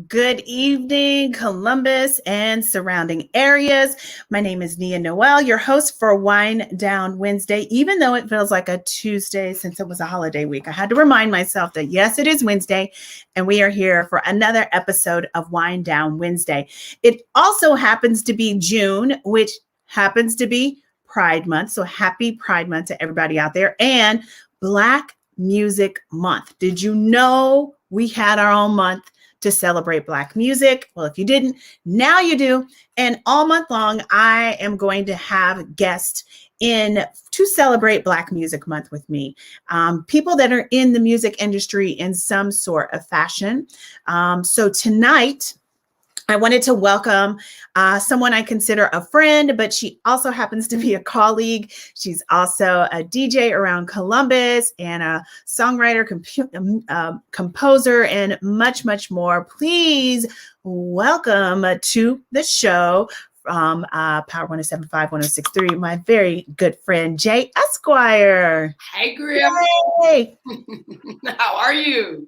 Good evening, Columbus and surrounding areas. My name is Nia Noelle, your host for Wind Down Wednesday. Even though it feels like a Tuesday since it was a holiday week, I had to remind myself that yes, it is Wednesday, and we are here for another episode of Wind Down Wednesday. It also happens to be June, which happens to be Pride Month. So happy Pride Month to everybody out there, and Black Music Month. Did you know we had our own month to celebrate Black music? Well, if you didn't, now you do. And all month long, I am going to have guests in to celebrate Black Music Month with me. People that are in the music industry in some sort of fashion. So tonight, I wanted to welcome someone I consider a friend, but she also happens to be a colleague. She's also a DJ around Columbus and a songwriter, composer, and much, much more. Please welcome to the show from Power 107.5, 106.3, my very good friend, Jae Esquire. Hey, Grim. Hey. How are you?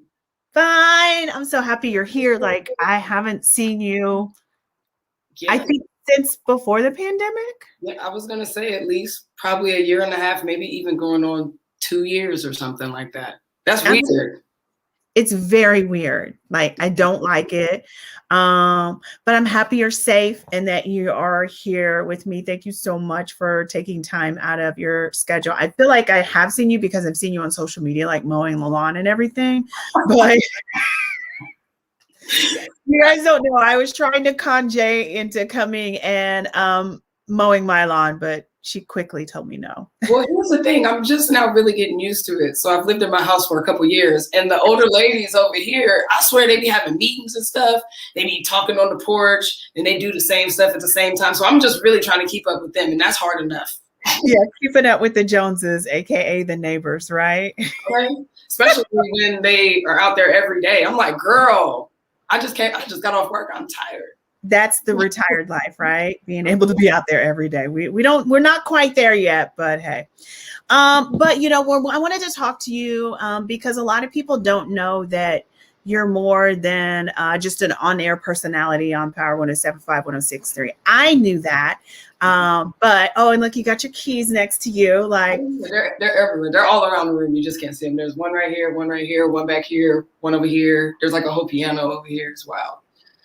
Fine. I'm so happy you're here. Like, I haven't seen you, I think, since before the pandemic. Yeah, I was going to say at least probably a year and a half, maybe even going on 2 years or something like that. That's weird. It's very weird. Like, I don't like it. But I'm happy you're safe and that you are here with me. Thank you so much for taking time out of your schedule. I feel like I have seen you because I've seen you on social media, like mowing the lawn and everything. But you guys don't know, I was trying to con Jae into coming and mowing my lawn, but she quickly told me no. Well, here's the thing. I'm just now really getting used to it. So I've lived in my house for a couple of years, and the older ladies over here, I swear they be having meetings and stuff. They be talking on the porch, and they do the same stuff at the same time. So I'm just really trying to keep up with them, and that's hard enough. Yeah, keeping up with the Joneses, aka the neighbors, right? Right? Especially when they are out there every day. I'm like, girl, I just got off work. I'm tired. That's the retired life, right? Being able to be out there every day. We're not quite there yet, but hey. But you know, I wanted to talk to you because a lot of people don't know that you're more than just an on-air personality on Power 107.5, 106.3. I knew that. But and look, you got your keys next to you. Like they're everywhere. They're all around the room. You just can't see them. There's one right here, one back here, one over here. There's like a whole piano over here as well.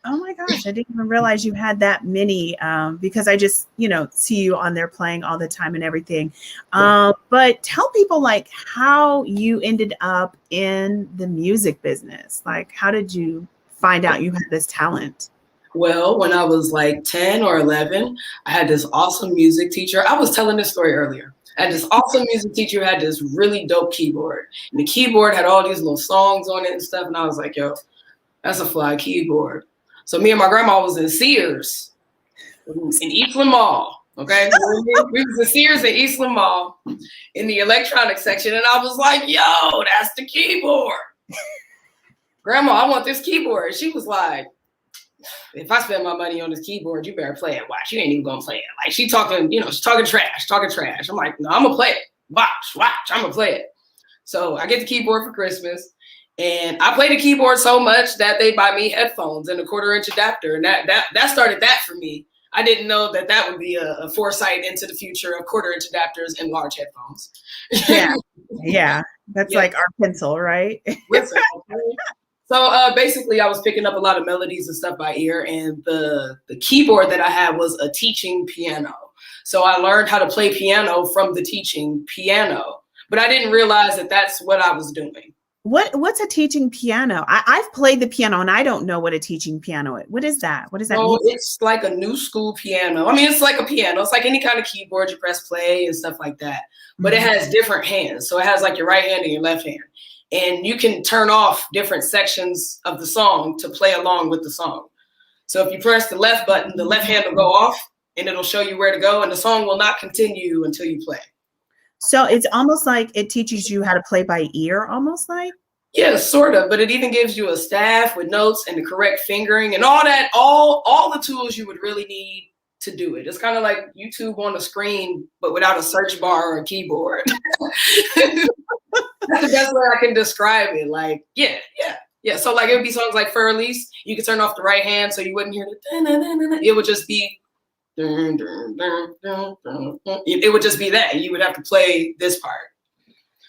Oh my gosh, I didn't even realize you had that many because I just, see you on there playing all the time and everything. But tell people like how you ended up in the music business. Like, how did you find out you had this talent? Well, when I was like 10 or 11, I had this awesome music teacher. I was telling this story earlier. I had this awesome music teacher who had this really dope keyboard. And the keyboard had all these little songs on it and stuff. And I was like, yo, that's a fly keyboard. So me and my grandma was in Sears in Eastland Mall, okay? We was in Sears in Eastland Mall in the electronics section, and I was like, yo, that's the keyboard. Grandma, I want this keyboard. She was like, if I spend my money on this keyboard, you better play it. Watch, you ain't even gonna play it. Like she's talking trash. I'm like, no, I'm gonna play it. Watch, I'm gonna play it. So I get the keyboard for Christmas. And I play the keyboard so much that they buy me headphones and a 1/4-inch adapter. And that started that for me. I didn't know that would be a foresight into the future of 1/4-inch adapters and large headphones. Yeah. That's like our pencil, right? So basically I was picking up a lot of melodies and stuff by ear. And the keyboard that I had was a teaching piano. So I learned how to play piano from the teaching piano. But I didn't realize that that's what I was doing. What's a teaching piano? I've played the piano and I don't know what a teaching piano is. What is that? What does that mean? It's like a new school piano. I mean, it's like a piano. It's like any kind of keyboard. You press play and stuff like that. But it has different hands. So it has like your right hand and your left hand. And you can turn off different sections of the song to play along with the song. So if you press the left button, the left hand will go off and it'll show you where to go. And the song will not continue until you play. So it's almost like it teaches you how to play by ear, almost like? Yeah, sort of. But it even gives you a staff with notes and the correct fingering and all that, all the tools you would really need to do it. It's kind of like YouTube on the screen, but without a search bar or a keyboard. That's the best way I can describe it. Like, yeah. So like, it would be songs like Furlies. You could turn off the right hand so you wouldn't hear the. It would just be. It would just be that. You would have to play this part.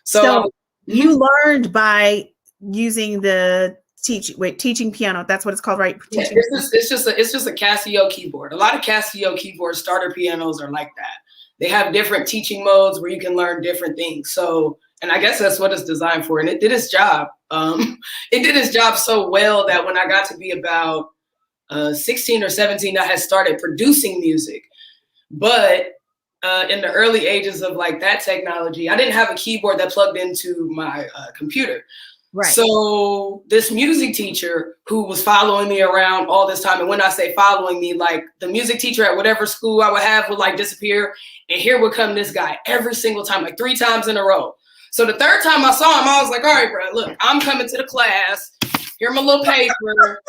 So you learned by using the teaching piano. That's what it's called, right? Yeah, it's just a Casio keyboard. A lot of Casio keyboard starter pianos are like that. They have different teaching modes where you can learn different things. So, and I guess that's what it's designed for. And it did its job. It did its job so well that when I got to be about 16 or 17, I had started producing music. But in the early ages of like that technology, I didn't have a keyboard that plugged into my computer. Right. So this music teacher who was following me around all this time, and when I say following me, like the music teacher at whatever school I would have would like disappear, and here would come this guy every single time, like 3 times in a row. So the third time I saw him, I was like, all right, bro, look, I'm coming to the class. Here my little paper.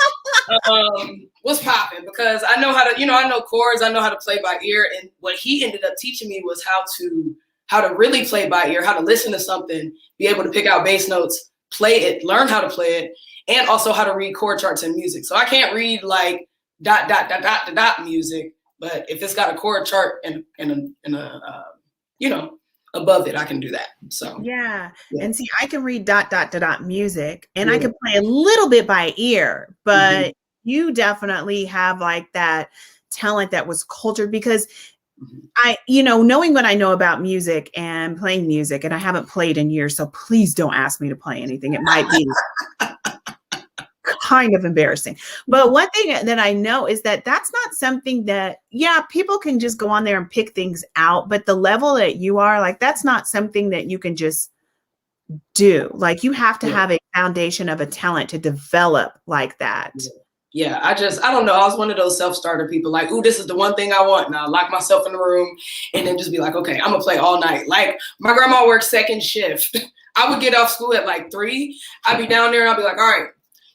What's popping? Because I know how to, I know chords, I know how to play by ear. And what he ended up teaching me was how to really play by ear, how to listen to something, be able to pick out bass notes, play it, learn how to play it, and also how to read chord charts in music. So I can't read like ... music, but if it's got a chord chart and above it, I can do that. So yeah. And see, I can read ... music, and I can play a little bit by ear, but you definitely have like that talent that was cultured, because I, knowing what I know about music and playing music, and I haven't played in years, so please don't ask me to play anything. It might be kind of embarrassing. But one thing that I know is that that's not something that, people can just go on there and pick things out. But the level that you are, like, that's not something that you can just do. Like, you have to have a foundation of a talent to develop like that. Yeah, I don't know. I was one of those self-starter people, like, ooh, this is the one thing I want. And I'll lock myself in the room and then just be like, okay, I'm gonna play all night. Like, my grandma worked second shift. I would get off school at like 3. I'd be down there and I'd be like, all right,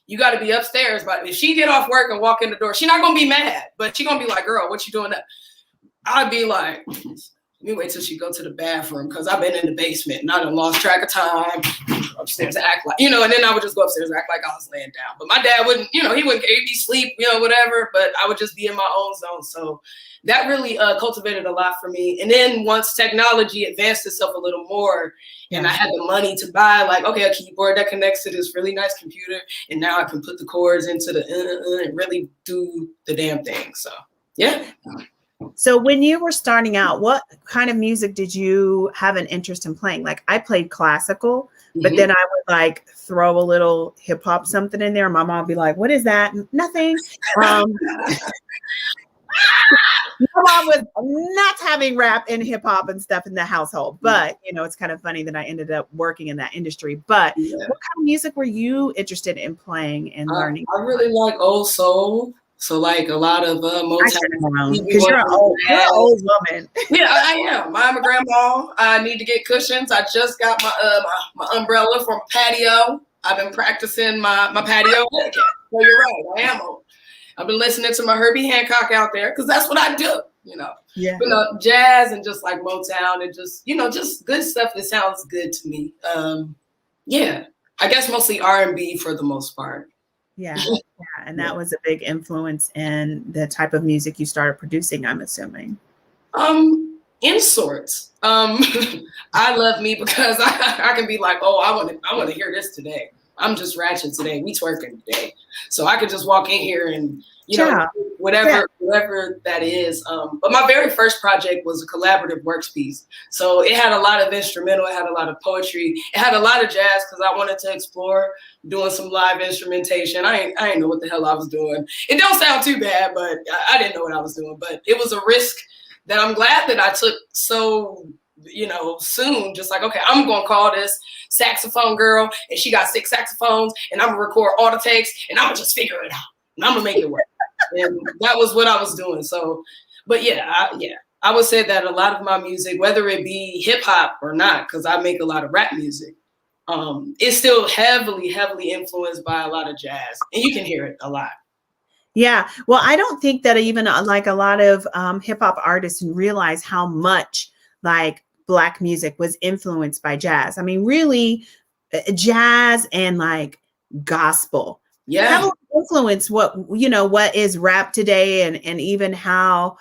you got to be upstairs. But if she get off work and walk in the door, she's not gonna be mad, but she's gonna be like, girl, what you doing up? I'd be like, let me wait till she go to the bathroom, because I've been in the basement and I done lost track of time. Upstairs and act like, and then I would just go upstairs and act like I was laying down. But my dad wouldn't, he wouldn't, he'd be asleep, whatever, but I would just be in my own zone. So that really cultivated a lot for me. And then once technology advanced itself a little more, and I had the money to buy, like, okay, a keyboard that connects to this really nice computer, and now I can put the chords into the and really do the damn thing. So, yeah. So when you were starting out, what kind of music did you have an interest in playing? Like, I played classical, but then I would like throw a little hip hop something in there. My mom would be like, what is that? Nothing. My mom was not having rap and hip hop and stuff in the household, but it's kind of funny that I ended up working in that industry. But what kind of music were you interested in playing and learning? I really like old soul. So like a lot of Motown. Because you're an old woman. Yeah, I am. I'm a grandma. I need to get cushions. I just got my umbrella from patio. I've been practicing my patio etiquette. So you're right. I am old. I've been listening to my Herbie Hancock out there, because that's what I do. Yeah. Jazz and just like Motown and just just good stuff that sounds good to me. Yeah, I guess mostly R&B for the most part. Yeah. And that was a big influence in the type of music you started producing, I'm assuming. In sorts. I love me because I can be like, oh, I want to hear this today. I'm just ratchet today. We twerking today. So I could just walk in here and, whatever that is. But my very first project was a collaborative works piece. So it had a lot of instrumental. It had a lot of poetry. It had a lot of jazz, because I wanted to explore doing some live instrumentation. I ain't know what the hell I was doing. It don't sound too bad, but I didn't know what I was doing. But it was a risk that I'm glad that I took so soon. Just like, okay, I'm going to call this saxophone girl, and she got 6 saxophones, and I'm going to record all the takes, and I'm going to just figure it out, and I'm going to make it work. And that was what I was doing. So, but I would say that a lot of my music, whether it be hip hop or not, because I make a lot of rap music, it's still heavily influenced by a lot of jazz, and you can hear it a lot. Yeah. Well, I don't think that even like a lot of hip hop artists realize how much like Black music was influenced by jazz. I mean, really, jazz and like gospel Yeah. heavily influence what what is rap today, and even how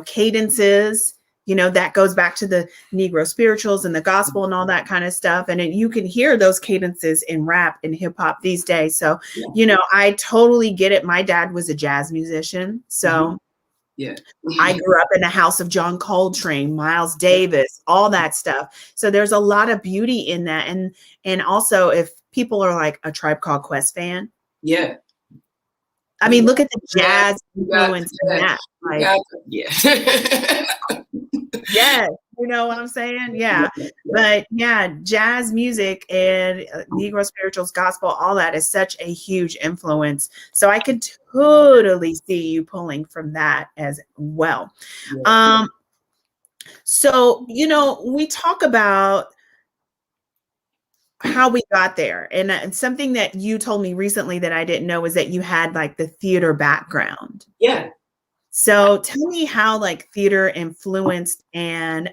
cadences, that goes back to the Negro spirituals and the gospel and all that kind of stuff. And you can hear those cadences in rap and hip hop these days. So I totally get it. My dad was a jazz musician, so yeah. I grew up in the house of John Coltrane, Miles Davis, all that stuff. So there's a lot of beauty in that. And also, if people are like a Tribe Called Quest fan, yeah. I mean, look at the jazz influence in that. Like, yeah. yes, you know what I'm saying? Yeah. But yeah, jazz music and Negro spirituals, gospel, all that is such a huge influence. So I could totally see you pulling from that as well. Yeah. So, we talk about how we got there. And something that you told me recently that I didn't know was that you had like the theater background. Yeah. So tell me how like theater influenced and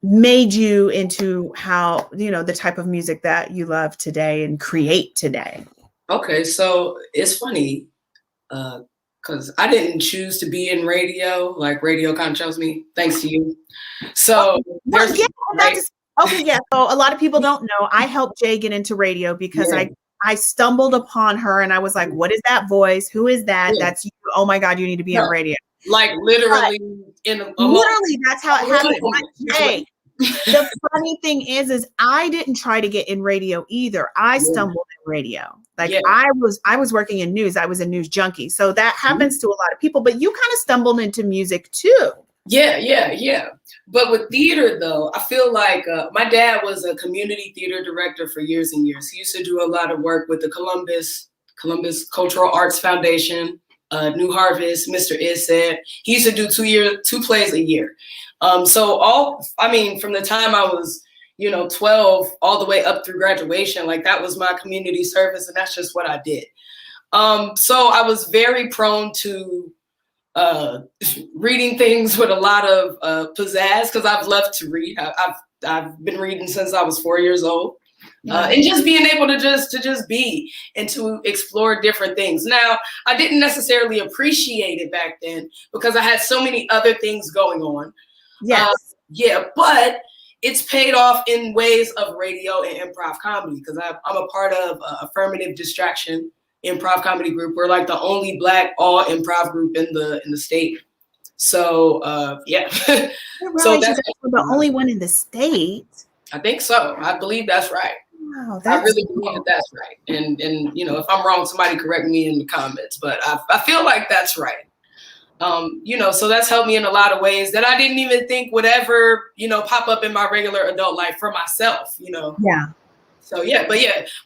made you into how, the type of music that you love today and create today. Okay, so it's funny because I didn't choose to be in radio. Like radio kind of chose me, thanks to you. So there's okay, yeah. So a lot of people don't know. I helped Jae get into radio because I stumbled upon her and I was like, what is that voice? Who is that? That's you. Oh my God, you need to be on radio. Like literally literally that's how it happened. Like, Jae, the funny thing is I didn't try to get in radio either. I stumbled in radio. Like I was working in news. I was a news junkie. So that happens to a lot of people, but you kind of stumbled into music too. Yeah. But with theater, though, I feel like my dad was a community theater director for years and years. He used to do a lot of work with the Columbus Cultural Arts Foundation, New Harvest, Mr. Iset. He used to do 2 plays a year. So from the time I was, 12 all the way up through graduation, like that was my community service, and that's just what I did. So I was very prone to reading things with a lot of pizzazz because I've loved to read. I've been reading since I was 4 years old, and just being able to just be and to explore different things. Now, I didn't necessarily appreciate it back then because I had so many other things going on. But it's paid off in ways of radio and improv comedy because I'm a part of Affirmative Distraction improv comedy group. We're like the only Black all improv group in the state. So So that's the only one in the state. I think so. I believe that's right. Wow, I really believe that's right. And if I'm wrong, somebody correct me in the comments. But I feel like that's right. So that's helped me in a lot of ways that I didn't even think would ever pop up in my regular adult life for myself. Yeah. So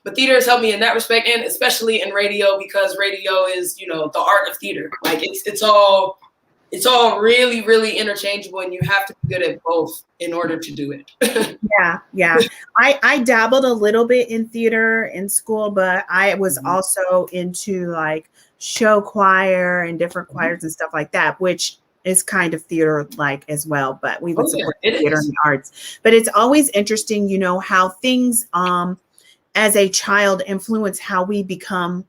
but theater has helped me in that respect, and especially in radio because radio is, the art of theater. Like it's all really, really interchangeable, and you have to be good at both in order to do it. Yeah. I dabbled a little bit in theater in school, but I was also into like show choir and different choirs and stuff like that, which is kind of theater like as well, but we would support theater and the arts. But it's always interesting, how things as a child influence how we become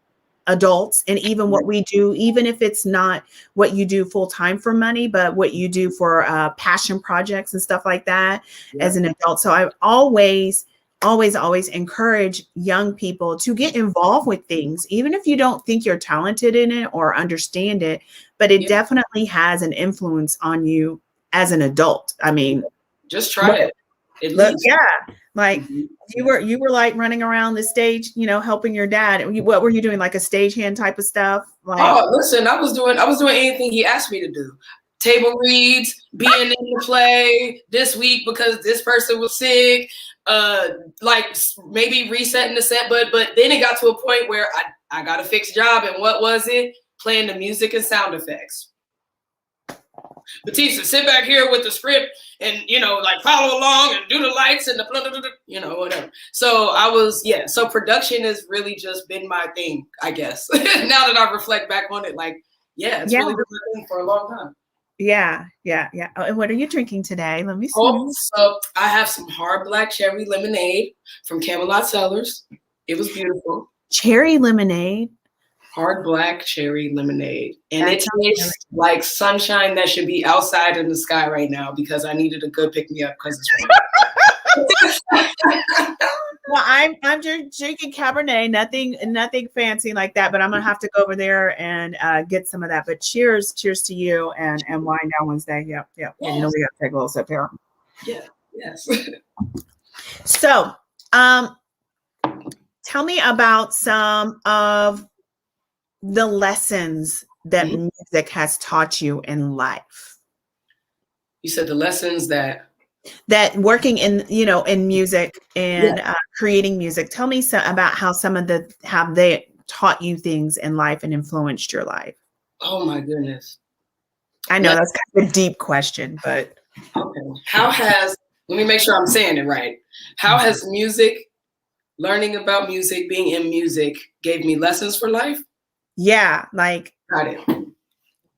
adults, and even what we do, even if it's not what you do full time for money, but what you do for passion projects and stuff like that as an adult. So I've always encourage young people to get involved with things, even if you don't think you're talented in it or understand it, but it definitely has an influence on you as an adult. I mean, just try it. Like you were like running around the stage, helping your dad. What were you doing? Like a stagehand type of stuff? Like, listen, I was doing anything he asked me to do. Table reads, being in the play this week because this person was sick, like maybe resetting the set, but then it got to a point where I got a fixed job, and what was it? Playing the music and sound effects. Batista, sit back here with the script and, like follow along and do the lights and the blah, blah, blah, whatever. So so production has really just been my thing, I guess. Now that I reflect back on it, like, it's really been my thing for a long time. Yeah. Oh, and what are you drinking today? Let me see. Oh, so I have some hard black cherry lemonade from Camelot Cellars. It was beautiful. Cherry lemonade. Hard black cherry lemonade. And it tastes like sunshine that should be outside in the sky right now because I needed a good pick-me-up because it's raining. Well, I'm drinking Cabernet, nothing fancy like that, but I'm gonna have to go over there and get some of that. But cheers to you and Wine Down Wednesday. Yep. Yes. We gotta take a little sip here. Yeah. Yes. So, tell me about some of the lessons that music has taught you in life. You said the lessons that working in music and creating music. Tell me about how have they taught you things in life and influenced your life. Oh my goodness. I know that's kind of a deep question, but okay. Let me make sure I'm saying it right. How has learning about music, being in music gave me lessons for life? Yeah, like got it.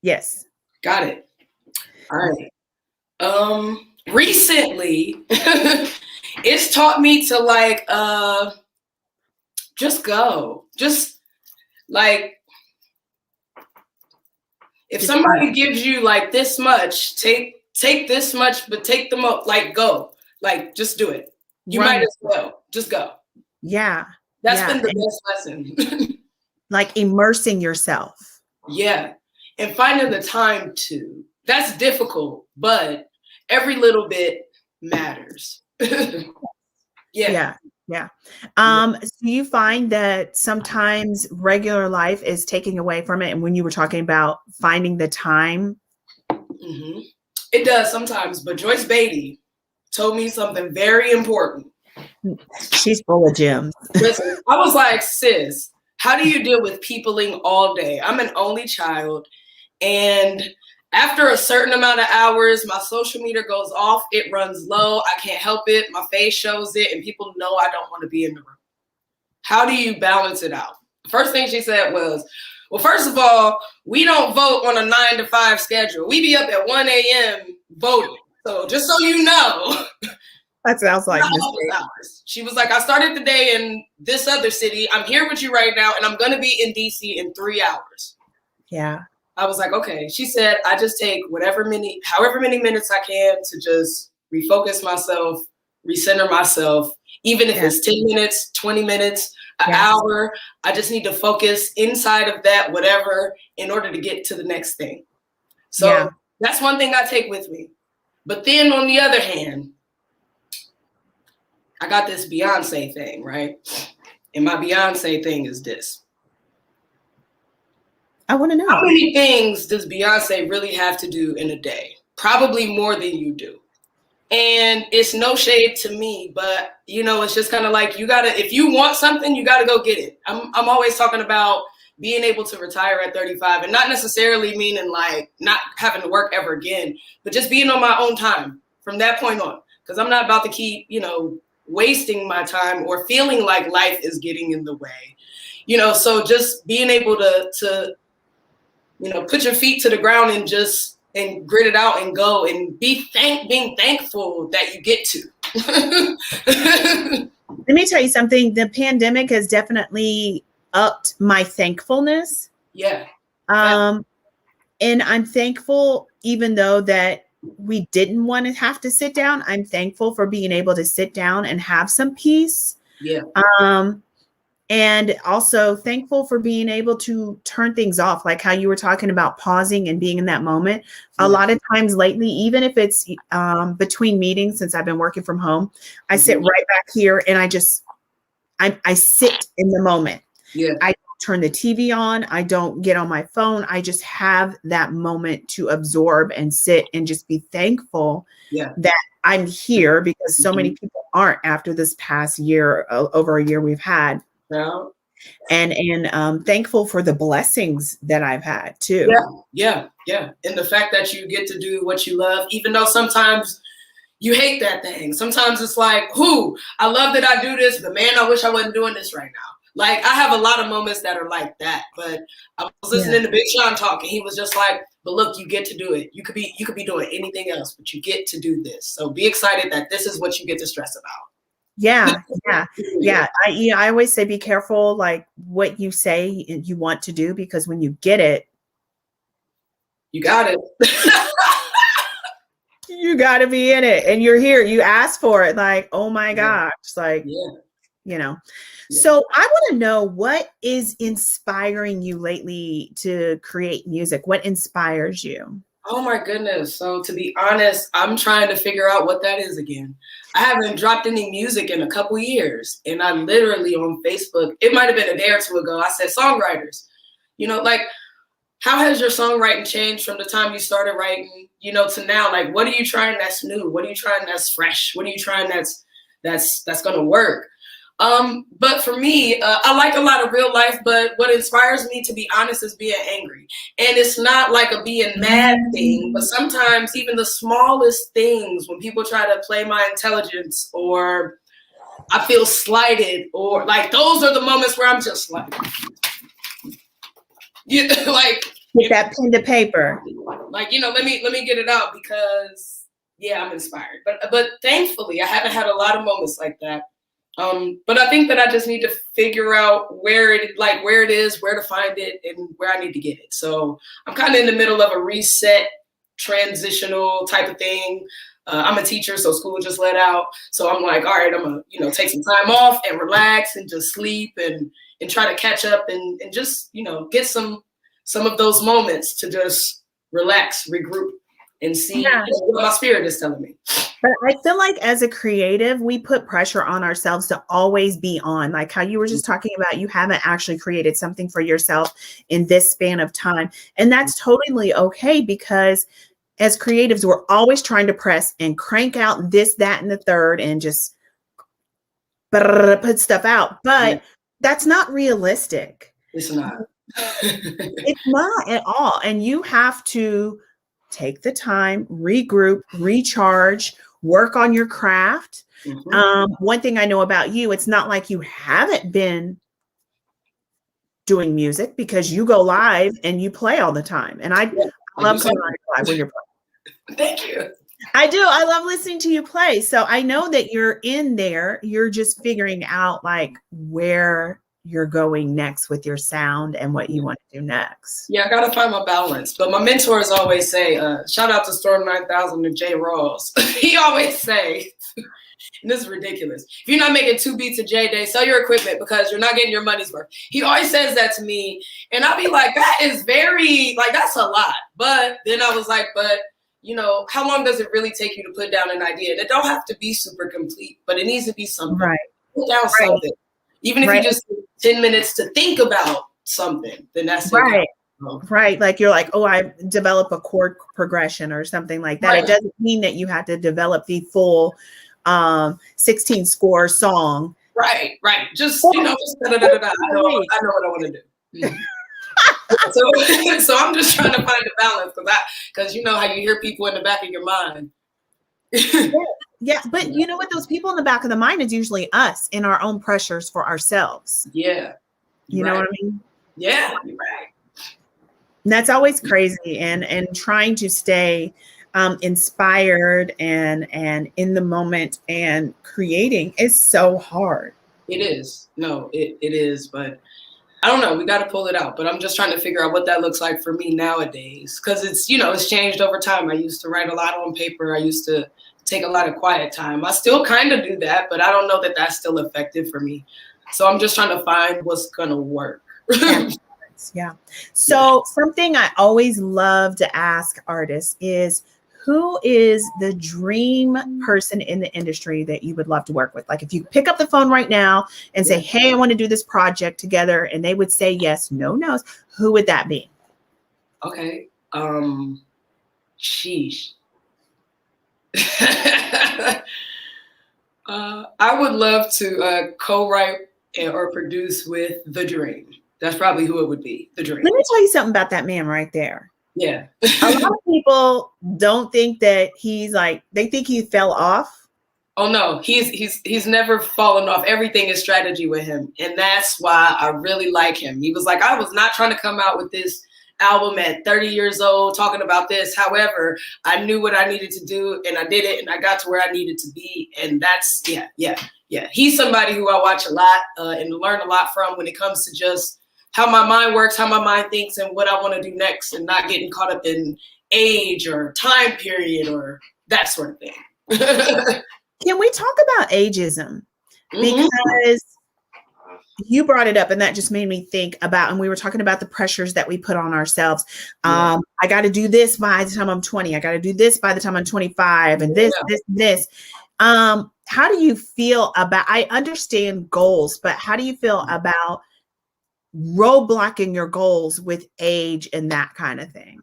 Yes. Got it. All right. Recently, it's taught me to like just go. Just like if somebody gives you like this much, take this much, but take the most, like go. Like just do it. You might as well. Just go. Yeah. That's been the best lesson. Like immersing yourself. Yeah. And finding the time to. That's difficult, but every little bit matters. Yeah. So you find that sometimes regular life is taking away from it. And when you were talking about finding the time. Mm-hmm. It does sometimes, but Joyce Beatty told me something very important. She's full of gems. Listen, I was like, sis, how do you deal with peopling all day? I'm an only child, and after a certain amount of hours, my social meter goes off. It runs low. I can't help it. My face shows it, and people know I don't want to be in the room. How do you balance it out? The first thing she said was, well, first of all, we don't vote on a 9 to 5 schedule. We be up at 1 a.m. voting. So just so you know. That sounds like hours. She was like, I started the day in this other city. I'm here with you right now, and I'm going to be in DC in 3 hours. Yeah. I was like, okay. She said, I just take however many minutes I can to just refocus myself, recenter myself, even if it's 10 minutes, 20 minutes, an hour. I just need to focus inside of that, whatever, in order to get to the next thing. So that's one thing I take with me. But then on the other hand, I got this Beyonce thing, right? And my Beyonce thing is this. I want to know. How many things does Beyonce really have to do in a day? Probably more than you do. And it's no shade to me, but it's just kind of like if you want something, you gotta go get it. I'm always talking about being able to retire at 35 and not necessarily meaning like not having to work ever again, but just being on my own time from that point on. Because I'm not about to keep, wasting my time or feeling like life is getting in the way. So just being able to put your feet to the ground and grit it out and go and being thankful that you get to. Let me tell you something. The pandemic has definitely upped my thankfulness. Yeah. And I'm thankful, even though that we didn't want to have to sit down. I'm thankful for being able to sit down and have some peace. Yeah. And also thankful for being able to turn things off, like how you were talking about pausing and being in that moment. A lot of times lately, even if it's between meetings, since I've been working from home, I sit right back here and I sit in the moment. Yeah. I don't turn the TV on. I don't get on my phone. I just have that moment to absorb and sit and just be thankful that I'm here, because so many people aren't after this past year, over a year we've had. No. and thankful for the blessings that I've had too. Yeah. And the fact that you get to do what you love, even though sometimes you hate that thing. Sometimes it's like, I love that I do this, but man, I wish I wasn't doing this right now. Like, I have a lot of moments that are like that, but I was listening to Big Sean talk, and he was just like, but look, you get to do it. You could be doing anything else, but you get to do this. So be excited that this is what you get to stress about. Yeah. I always say, be careful, like what you say you want to do, because when you get it, you got it. You got to be in it, and you're here. You asked for it. Like, oh my gosh, like, you know. So I want to know, what is inspiring you lately to create music? What inspires you? Oh my goodness. So to be honest, I'm trying to figure out what that is again. I haven't dropped any music in a couple years. And I literally on Facebook, it might have been a day or two ago, I said, songwriters, like, how has your songwriting changed from the time you started writing, to now? Like, what are you trying that's new? What are you trying that's fresh? What are you trying that's going to work? But for me, I like a lot of real life, but what inspires me, to be honest, is being angry. And it's not like a being mad thing, but sometimes even the smallest things, when people try to play my intelligence, or I feel slighted, or like, those are the moments where I'm just like, like, get that pen to paper. Like, let me get it out, because I'm inspired. But thankfully, I haven't had a lot of moments like that. But I think that I just need to figure out where it is, where to find it, and where I need to get it. So I'm kind of in the middle of a reset, transitional type of thing. I'm a teacher, so school just let out. So I'm like, all right, I'm gonna, take some time off and relax and just sleep and try to catch up and just, get some of those moments to just relax, regroup, and see what my spirit is telling me. But I feel like as a creative, we put pressure on ourselves to always be on, like how you were just talking about, you haven't actually created something for yourself in this span of time. And that's totally okay, because as creatives, we're always trying to press and crank out this, that, and the third, and just put stuff out. But that's not realistic. It's not. It's not at all. And you have to take the time, regroup, recharge, work on your craft. One thing I know about you, it's not like you haven't been doing music, because you go live and you play all the time. And I love coming live when you're playing. Thank you. I do. I love listening to you play. So I know that you're in there. You're just figuring out like where you're going next with your sound and what you want to do next. Yeah, I gotta find my balance. But my mentors always say, shout out to Storm 9000 and Jay Rawls. He always say, and this is ridiculous, if you're not making 2 beats a day, sell your equipment, because you're not getting your money's worth. He always says that to me, and I'll be like, that is very, like, that's a lot. But then I was like, but how long does it really take you to put down an idea? And it don't have to be super complete, but it needs to be something. Right. Put down something. Even if you just 10 minutes to think about something, then that's right. Right. Like you're like, oh, I develop a chord progression or something like that. Right. It doesn't mean that you have to develop the full 16 score song. Right. Just, just I know what I want to do. So I'm just trying to find a balance, because you know how you hear people in the back of your mind. Yeah, but you know what? Those people in the back of the mind is usually us in our own pressures for ourselves. Yeah. You know what I mean? Yeah, you're right. And that's always crazy, and trying to stay inspired and in the moment and creating is so hard. It is. No, it is, but I don't know. We got to pull it out, but I'm just trying to figure out what that looks like for me nowadays, because it's, it's changed over time. I used to write a lot on paper. I used to take a lot of quiet time. I still kind of do that, but I don't know that that's still effective for me. So I'm just trying to find what's going to work. Yeah. So something I always love to ask artists is, who is the dream person in the industry that you would love to work with? Like if you pick up the phone right now and say, hey, I want to do this project together, and they would say yes, no no's, who would that be? Okay. Sheesh. I would love to co-write or produce with The Dream. That's probably who it would be, The Dream. Let me tell you something about that man right there. Yeah. A lot of people don't think that he's like, they think he fell off. Oh no, he's never fallen off. Everything is strategy with him. And that's why I really like him. He was like, I was not trying to come out with this album at 30 years old talking about this. However, I knew what I needed to do and I did it and I got to where I needed to be. And that's, yeah. He's somebody who I watch a lot and learn a lot from when it comes to just how my mind works, how my mind thinks, and what I want to do next, and not getting caught up in age or time period or that sort of thing. Can we talk about ageism? Because you brought it up and that just made me think about, and we were talking about the pressures that we put on ourselves. I got to do this by the time I'm 20. I got to do this by the time I'm 25 and this. How do you feel about, I understand goals, but how do you feel about roadblocking your goals with age and that kind of thing?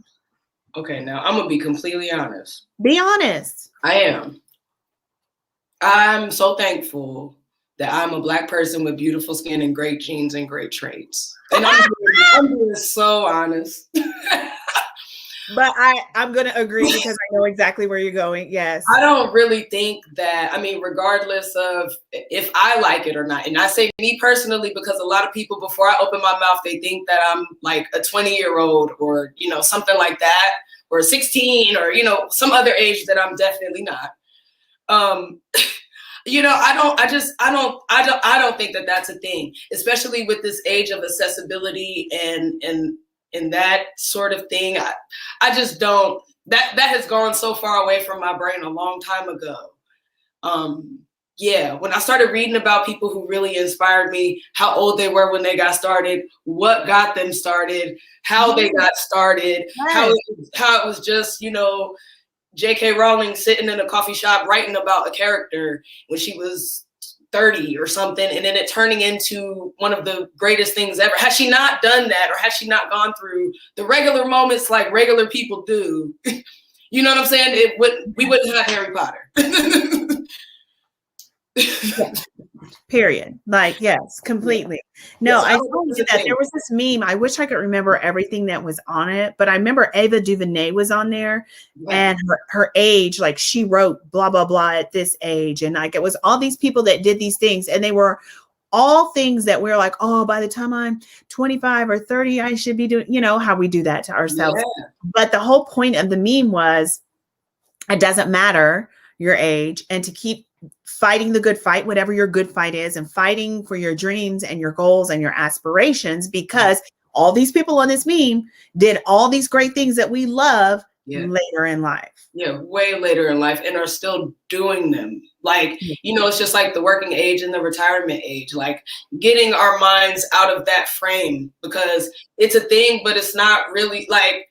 Okay, now I'm going to be completely honest. Be honest. I am. I'm so thankful that I'm a Black person with beautiful skin and great genes and great traits. And I'm being so honest. But I'm going to agree because I know exactly where you're going. Yes. I don't really think that, I mean, regardless of if I like it or not, and I say me personally, because a lot of people, before I open my mouth, they think that I'm like a 20-year-old or, you know, something like that, or 16 or, you know, some other age that I'm definitely not. You know, I don't think that that's a thing, especially with this age of accessibility and that sort of thing. I just don't, that has gone so far away from my brain a long time ago. When I started reading about people who really inspired me, how old they were when they got started, what got them started, how they got started, how it was just, you know, J.K. Rowling sitting in a coffee shop writing about a character when she was 30 or something, and then it turning into one of the greatest things ever. Had she not done that, or had she not gone through the regular moments like regular people do, you know what I'm saying? We wouldn't have Harry Potter. Period. Like, yes, completely. No, I told you that there was this meme. I wish I could remember everything that was on it, but I remember Ava DuVernay was on there, and her age, like she wrote blah, blah, blah at this age. And like, it was all these people that did these things, and they were all things that we're like, oh, by the time I'm 25 or 30, I should be doing, you know, how we do that to ourselves. Yeah. But the whole point of the meme was, it doesn't matter your age, and to keep fighting the good fight, whatever your good fight is, and fighting for your dreams and your goals and your aspirations, because all these people on this meme did all these great things that we love later in life. Yeah, way later in life, and are still doing them. Like, you know, it's just like the working age and the retirement age, like getting our minds out of that frame, because it's a thing, but it's not really like,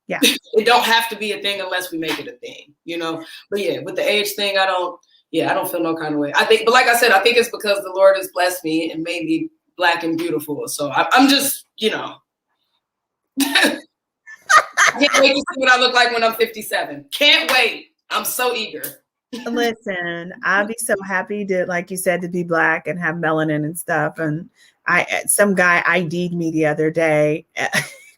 it don't have to be a thing unless we make it a thing, you know? But yeah, with the age thing, I don't feel no kind of way. I think, but like I said, I think it's because the Lord has blessed me and made me Black and beautiful. So I'm just, you know, I can't wait to see what I look like when I'm 57. Can't wait. I'm so eager. Listen, I'd be so happy to, like you said, to be Black and have melanin and stuff. And some guy ID'd me the other day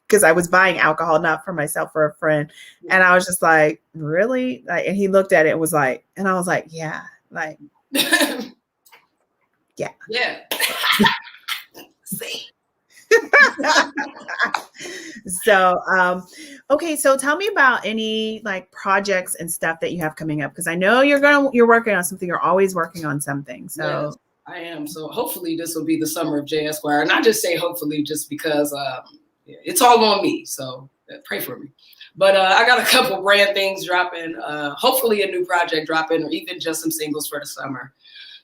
because I was buying alcohol, not for myself, for a friend. And I was just like, really? Like, and he looked at it and was like, and I was like, yeah, like, yeah. Yeah. See. So, okay. So tell me about any like projects and stuff that you have coming up. Cause I know you're working on something. You're always working on something. So yes, I am. So hopefully this will be the summer of Jae Esquire. And I just say hopefully just because, it's all on me, so pray for me. But I got a couple brand things dropping, hopefully a new project dropping, or even just some singles for the summer,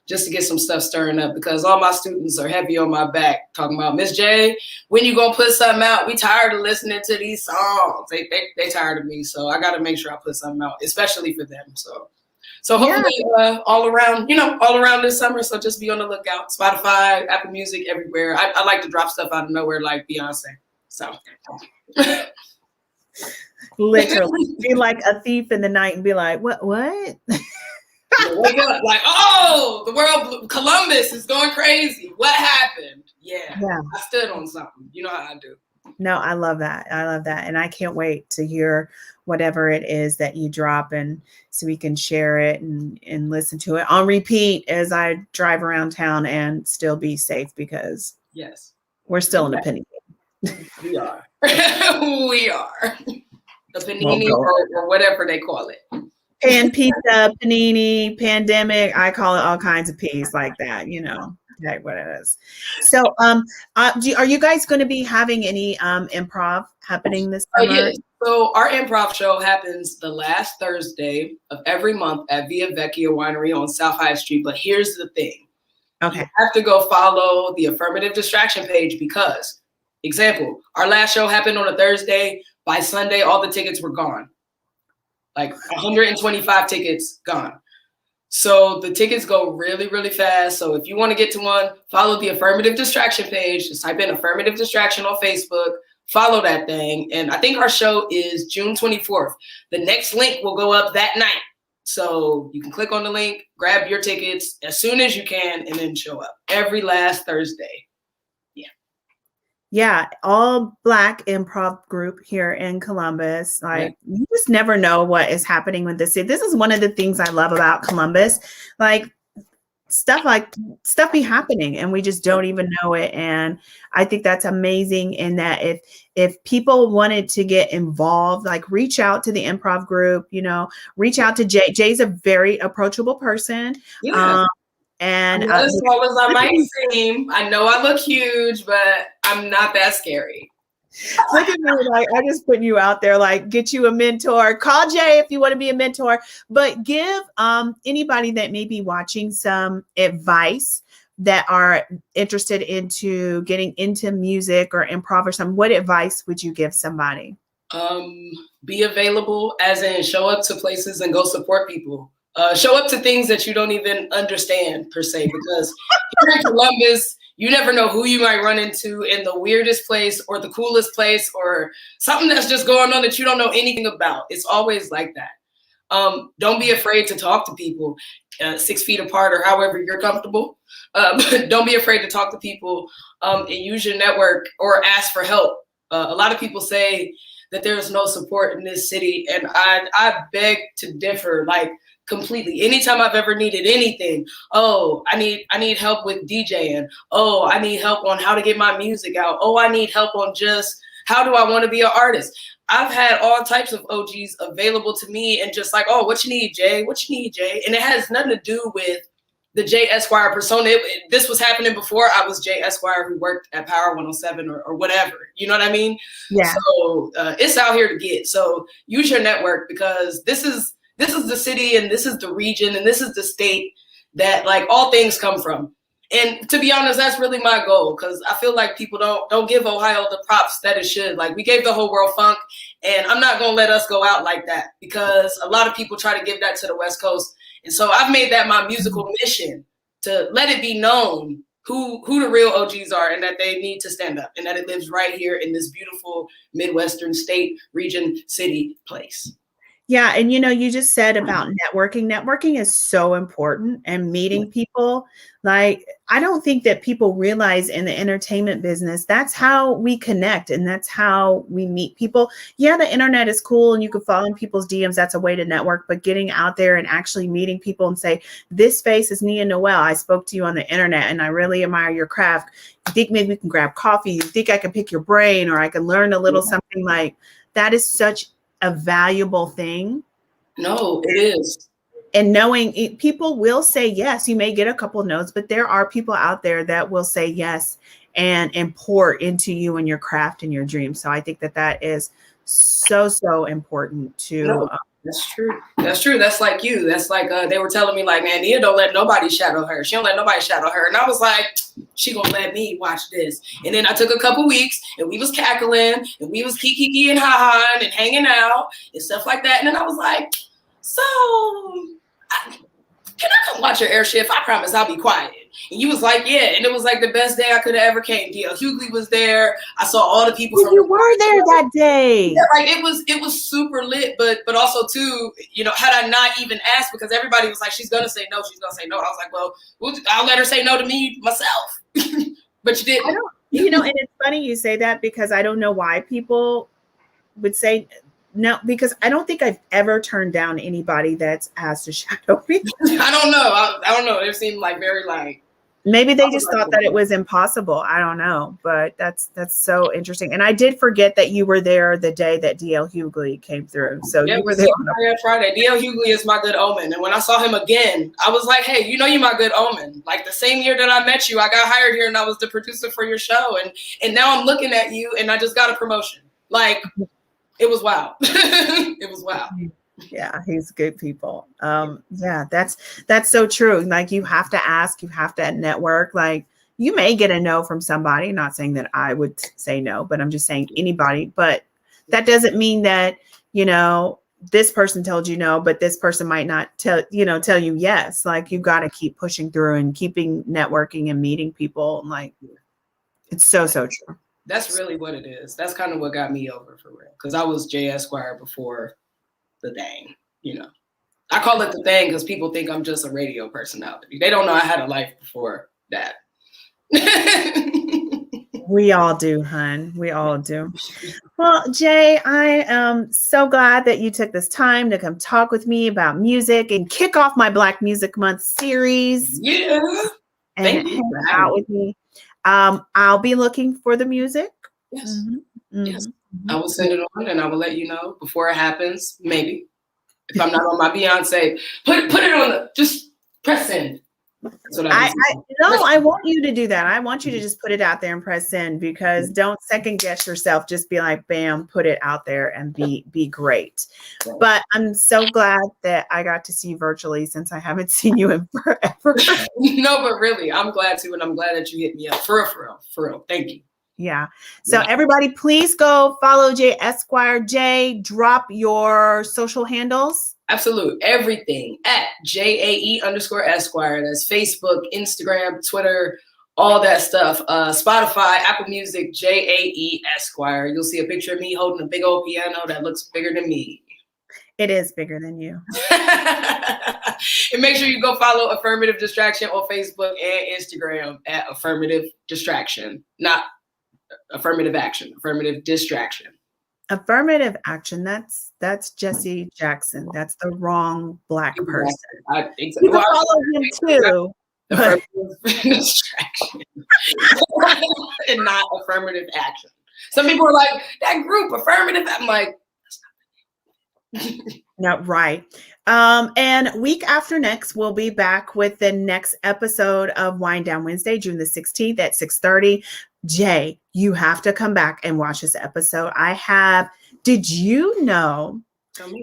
just to get some stuff stirring up, because all my students are heavy on my back talking about, Miss J, when you gonna put something out? We tired of listening to these songs. They tired of me, so I got to make sure I put something out, especially for them. So hopefully all around this summer. So just be on the lookout. Spotify, Apple Music, everywhere. I like to drop stuff out of nowhere like Beyonce. So literally be like a thief in the night and be like, what? You wake up like, oh, the world, Columbus is going crazy. What happened? Yeah, I stood on something. You know how I do. No, I love that. I love that. And I can't wait to hear whatever it is that you drop, and so we can share it and listen to it on repeat as I drive around town and still be safe, because yes, we're still in a penny. We are. We are. The panini or whatever they call it. Pan pizza, panini, pandemic. I call it all kinds of peas like that, you know. Like what it is. So, are you guys going to be having any improv happening this summer? Yes. So our improv show happens the last Thursday of every month at Via Vecchia Winery on South High Street. But here's the thing. Okay. You have to go follow the Affirmative Distraction page because, example, our last show happened on a Thursday. By Sunday, all the tickets were gone. Like 125 tickets gone. So the tickets go really, really fast. So if you want to get to one, follow the Affirmative Distraction page. Just type in Affirmative Distraction on Facebook. Follow that thing. And I think our show is June 24th. The next link will go up that night. So you can click on the link, grab your tickets as soon as you can, and then show up every last Thursday. Yeah, all Black improv group here in Columbus. Like, you just never know what is happening with this city. This is one of the things I love about Columbus. Like stuff be happening and we just don't even know it. And I think that's amazing in that if people wanted to get involved, like reach out to the improv group, you know, reach out to Jae. Jae's a very approachable person. Yeah. And as small as I might seem, I know I look huge, but I'm not that scary. Look at me, like I just putting you out there, like get you a mentor. Call Jae if you want to be a mentor, but give anybody that may be watching some advice that are interested into getting into music or improv or something. What advice would you give somebody? Be available, as in show up to places and go support people. Show up to things that you don't even understand per se, because here in Columbus, you never know who you might run into in the weirdest place or the coolest place or something that's just going on that you don't know anything about. It's always like that. Don't be afraid to talk to people 6 feet apart or however you're comfortable. But don't be afraid to talk to people and use your network or ask for help. A lot of people say that there's no support in this city, and I beg to differ. Like, completely. Anytime I've ever needed anything, oh, I need help with DJing. Oh, I need help on how to get my music out. Oh, I need help on just how do I want to be an artist. I've had all types of OGs available to me and just like, oh, what you need, Jay? What you need, Jay? And it has nothing to do with the Jae Esquire persona. This was happening before I was Jae Esquire who worked at Power 107 or whatever. You know what I mean? Yeah. So it's out here to get. So use your network, because this is the city and this is the region and this is the state that like all things come from. And to be honest, that's really my goal, because I feel like people don't give Ohio the props that it should. Like, we gave the whole world funk, and I'm not going to let us go out like that, because a lot of people try to give that to the West Coast. And so I've made that my musical mission to let it be known who the real OGs are, and that they need to stand up, and that it lives right here in this beautiful Midwestern state, region, city, place. Yeah. And, you know, you just said about networking. Networking is so important, and meeting people. Like, I don't think that people realize in the entertainment business, that's how we connect and that's how we meet people. Yeah, the internet is cool and you can follow in people's DMs. That's a way to network, but getting out there and actually meeting people and say, this face is Nia Noelle. I spoke to you on the internet and I really admire your craft. You think maybe we can grab coffee? You think I can pick your brain, or I can learn a little something? Like, that is such a valuable thing. No, it is. And knowing people will say yes. You may get a couple of no's, but there are people out there that will say yes and pour into you and your craft and your dreams. So I think that is so important to. No, that's true. That's true. That's like you. That's like they were telling me, like, man, Nia don't let nobody shadow her. She don't let nobody shadow her. And I was like, she gonna let me watch this. And then I took a couple weeks and we was cackling and we was kiki and ha-ha and hanging out and stuff like that. And then I was like, so can I come watch your air shift? I promise I'll be quiet. And you was like, yeah. And it was like the best day I could have ever came. D.L. Hughley was there. I saw all the people from you were there that day. Yeah, like it was super lit, but also too, you know, had I not even asked, because everybody was like, she's gonna say no, she's gonna say no. I was like, well, I'll let her say no to me myself. But you didn't. You know, and it's funny you say that, because I don't know why people would say no, because I don't think I've ever turned down anybody that's asked to shadow me. I don't know. I don't know. It seemed like very like, maybe they just thought that it was impossible. I don't know, but that's so interesting. And I did forget that you were there the day that D.L. Hughley came through. So you were there on Friday. D.L. Hughley is my good omen. And when I saw him again, I was like, hey, you know, you're my good omen. Like the same year that I met you, I got hired here and I was the producer for your show. And now I'm looking at you and I just got a promotion. Like, it was wow. It was wow. Yeah, he's good people. Yeah, that's so true. Like, you have to ask, you have to network. Like, you may get a no from somebody. Not saying that I would say no, but I'm just saying anybody. But that doesn't mean that, you know, this person told you no, but this person might not tell you yes. Like, you've got to keep pushing through and keeping networking and meeting people. Like, it's so true. That's really what it is. That's kind of what got me over, for real. Because I was Jae Esquire before the thing, you know. I call it the thing because people think I'm just a radio personality. They don't know I had a life before that. We all do, hun. We all do. Well, Jae, I am so glad that you took this time to come talk with me about music and kick off my Black Music Month series. Yeah. And hang out with me. I'll be looking for the music. Yes. Yes. I will send it on and I will let you know before it happens. Maybe. If I'm not on my Beyonce, put it on just press send. I want you to do that. I want you to just put it out there and press send, because don't second guess yourself. Just be like, bam, put it out there and be great. Right. But I'm so glad that I got to see you virtually, since I haven't seen you in forever. No, but really, I'm glad to, and I'm glad that you hit me up. For real. Thank you. Yeah. So everybody, please go follow Jae Esquire. Jae, drop your social handles. Absolutely. Everything at JAE_Esquire. That's Facebook, Instagram, Twitter, all that stuff. Spotify, Apple Music, JAE Esquire. You'll see a picture of me holding a big old piano that looks bigger than me. It is bigger than you. And make sure you go follow Affirmative Distraction on Facebook and Instagram at Affirmative Distraction. Not Affirmative Action, Affirmative Distraction. Affirmative Action. That's Jesse Jackson. That's the wrong Black person. You can follow him too. Affirmative Distraction. And not Affirmative Action. Some people are like, that group, Affirmative. I'm like, no, right. And week after next, we'll be back with the next episode of Wind Down Wednesday, June the 16th at 6:30. Jae, you have to come back and watch this episode. Did you know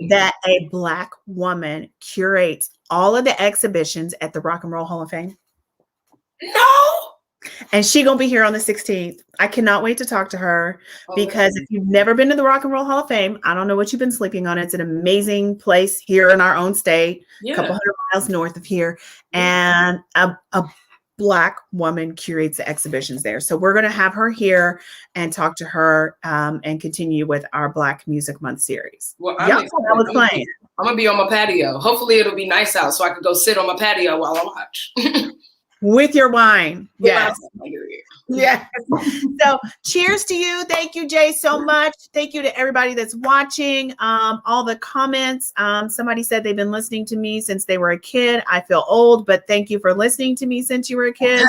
that a Black woman curates all of the exhibitions at the Rock and Roll Hall of Fame? No. And she's going to be here on the 16th. I cannot wait to talk to her, because if you've never been to the Rock and Roll Hall of Fame, I don't know what you've been sleeping on. It's an amazing place here in our own state, a couple hundred miles north of here. And a Black woman curates the exhibitions there. So we're going to have her here and talk to her and continue with our Black Music Month series. Well, I'm going to be on my patio. Hopefully it'll be nice out so I can go sit on my patio while I watch. With your wine. Yes. Yes. So cheers to you. Thank you, Jae, so much. Thank you to everybody that's watching. All the comments. Somebody said they've been listening to me since they were a kid. I feel old, but thank you for listening to me since you were a kid.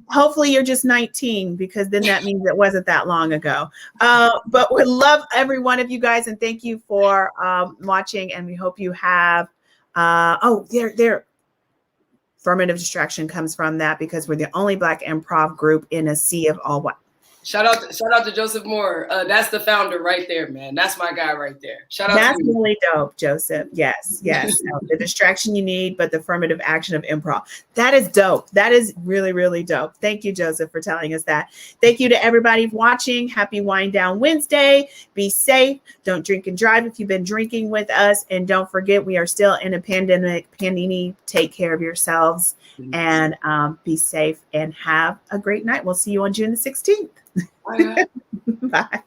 Hopefully you're just 19, because then that means it wasn't that long ago. But we love every one of you guys, and thank you for watching. And we hope you have Affirmative Distraction comes from that, because we're the only Black improv group in a sea of all white. Shout out to Joseph Moore. That's the founder right there, man. That's my guy right there. Shout out That's to you. really dope, Joseph. Yes. The distraction you need, but the affirmative action of improv. That is dope. That is really, really dope. Thank you, Joseph, for telling us that. Thank you to everybody watching. Happy Wind Down Wednesday. Be safe. Don't drink and drive if you've been drinking with us. And don't forget, we are still in a pandemic. Panini, take care of yourselves and be safe and have a great night. We'll see you on June the 16th. Bye. Bye.